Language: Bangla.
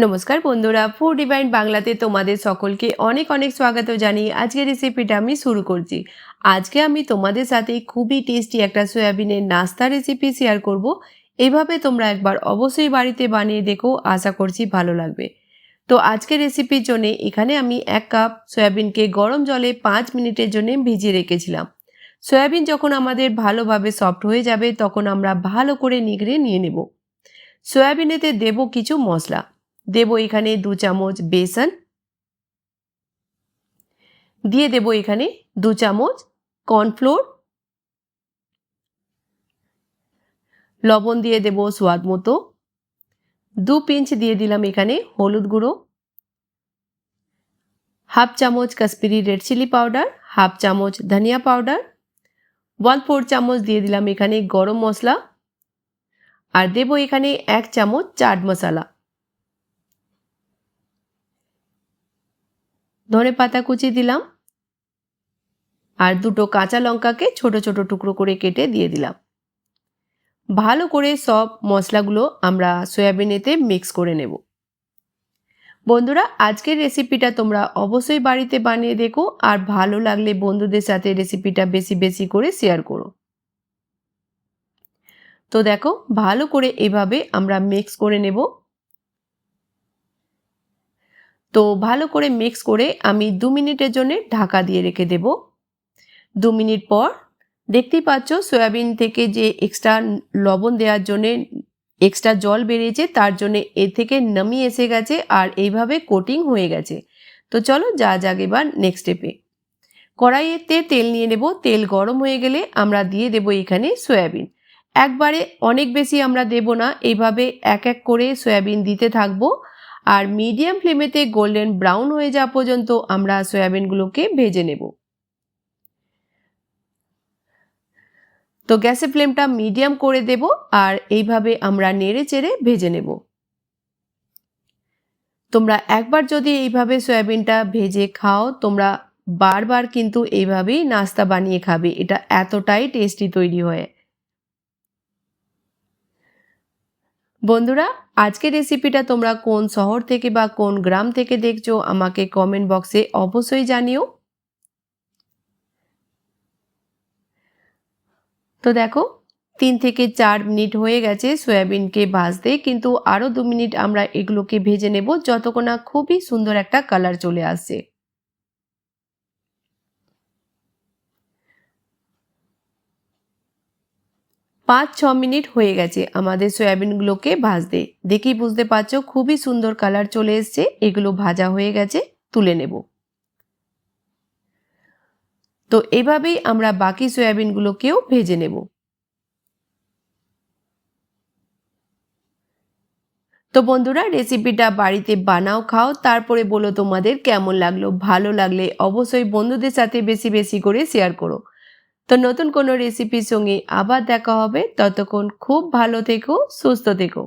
নমস্কার বন্ধুরা, ফুড ডিভাইন বাংলাতে তোমাদের সকলকে অনেক অনেক স্বাগত জানিয়ে আজকের রেসিপিটা আমি শুরু করছি। আজকে আমি তোমাদের সাথে খুবই টেস্টি একটা সয়াবিনের নাস্তা রেসিপি শেয়ার করব। এভাবে তোমরা একবার অবশ্যই বাড়িতে বানিয়ে দেখো, আশা করছি ভালো লাগবে। তো আজকের রেসিপির জন্য এখানে আমি 1 কাপ সয়াবিনকে গরম জলে 5 মিনিটের জন্য ভিজিয়ে রেখেছিলাম। সয়াবিন যখন আমাদের ভালোভাবে সফট হয়ে যাবে তখন আমরা ভালো করে নিগড়ে নিয়ে নেব। সয়াবিনেতে দেব কিছু মশলা। দেব এখানে 2 চামচ বেসন, দিয়ে দেব এখানে 2 চামচ কর্নফ্লোর, লবণ দিয়ে দেব স্বাদ মতো, 2 পিঞ্চ দিয়ে দিলাম এখানে হলুদ গুঁড়ো, হাফ চামচ Kashmiri red chilli powder, half চামচ ধনিয়া পাউডার, 1/4 চামচ দিয়ে দিলাম এখানে গরম মশলা, আর দেব এখানে 1 চামচ চাট মশলা। ধনে পাতা কুচি দিলাম, আর দুটো কাঁচা লঙ্কাকে ছোট ছোট টুকরো করে কেটে দিয়ে দিলাম। ভালো করে সব মশলাগুলো আমরা সয়াবিনেতে মিক্স করে নেব। বন্ধুরা, আজকের রেসিপিটা তোমরা অবশ্যই বাড়িতে বানিয়ে দেখো, আর ভালো লাগলে বন্ধুদের সাথে রেসিপিটা বেশি বেশি করে শেয়ার করো। তো দেখো, ভালো করে এভাবে আমরা মিক্স করে নেব। তো ভালো করে মিক্স করে আমি 2 মিনিটের জন্য ঢাকা দিয়ে রেখে দেব। 2 মিনিট পর দেখতেই পাচ্ছ সয়াবিন থেকে যে এক্সট্রা লবণ দেওয়ার জন্য এক্সট্রা জল বেরিয়েছে, তার জন্য এ থেকে নামি এসে গেছে আর এইভাবে কোটিং হয়ে গেছে। তো চলো যা যাক এবার নেক্সট স্টেপে। কড়াইতে তেল নিয়ে নেব। তেল গরম হয়ে গেলে আমরা দিয়ে দেব এখানে সয়াবিন। একবারে অনেক বেশি আমরা দেব না, এইভাবে এক এক করে সয়াবিন দিতে থাকবো। আর মিডিয়াম ফ্লেমেতে গোল্ডেন ব্রাউন হয়ে যাওয়া পর্যন্ত আমরা সয়াবিনগুলোকে ভেজে নেব। তো গ্যাসের ফ্লেমটা মিডিয়াম করে দেব, আর এইভাবে আমরা নেড়ে চেড়ে ভেজে নেব। তোমরা একবার যদি এইভাবে সয়াবিনটা ভেজে খাও, তোমরা বারবার কিন্তু এইভাবেই নাস্তা বানিয়ে খাবে। এটা এতটাই টেস্টি তৈরি হয়। বন্ধুরা, আজকের রেসিপিটা তোমরা কোন শহর থেকে বা কোন গ্রাম থেকে দেখছো আমাকে কমেন্ট বক্সে অবশ্যই জানিও। তো দেখো, 3 থেকে 4 মিনিট হয়ে গেছে সয়াবিনকে ভাজতে, কিন্তু আরও 2 মিনিট আমরা এগুলোকে ভেজে নেব যতক্ষণ না খুবই সুন্দর একটা কালার চলে আসছে। 5-6 মিনিট হয়ে গেছে আমাদের সয়াবিনগুলোকে ভাজতে। দেখেই বুঝতে পারছো খুবই সুন্দর কালার চলে এসছে। এগুলো ভাজা হয়ে গেছে, তুলে নেব। তো এভাবেই আমরা বাকি সয়াবিনগুলোকেও ভেজে নেব। তো বন্ধুরা, রেসিপিটা বাড়িতে বানাও, খাও, তারপরে বলো তোমাদের কেমন লাগলো। ভালো লাগলে অবশ্যই বন্ধুদের সাথে বেশি বেশি করে শেয়ার করো। তো নতুন কোনো রেসিপির সঙ্গে আবার দেখা হবে। ততক্ষণ খুব ভালো থেকো, সুস্থ থেকো।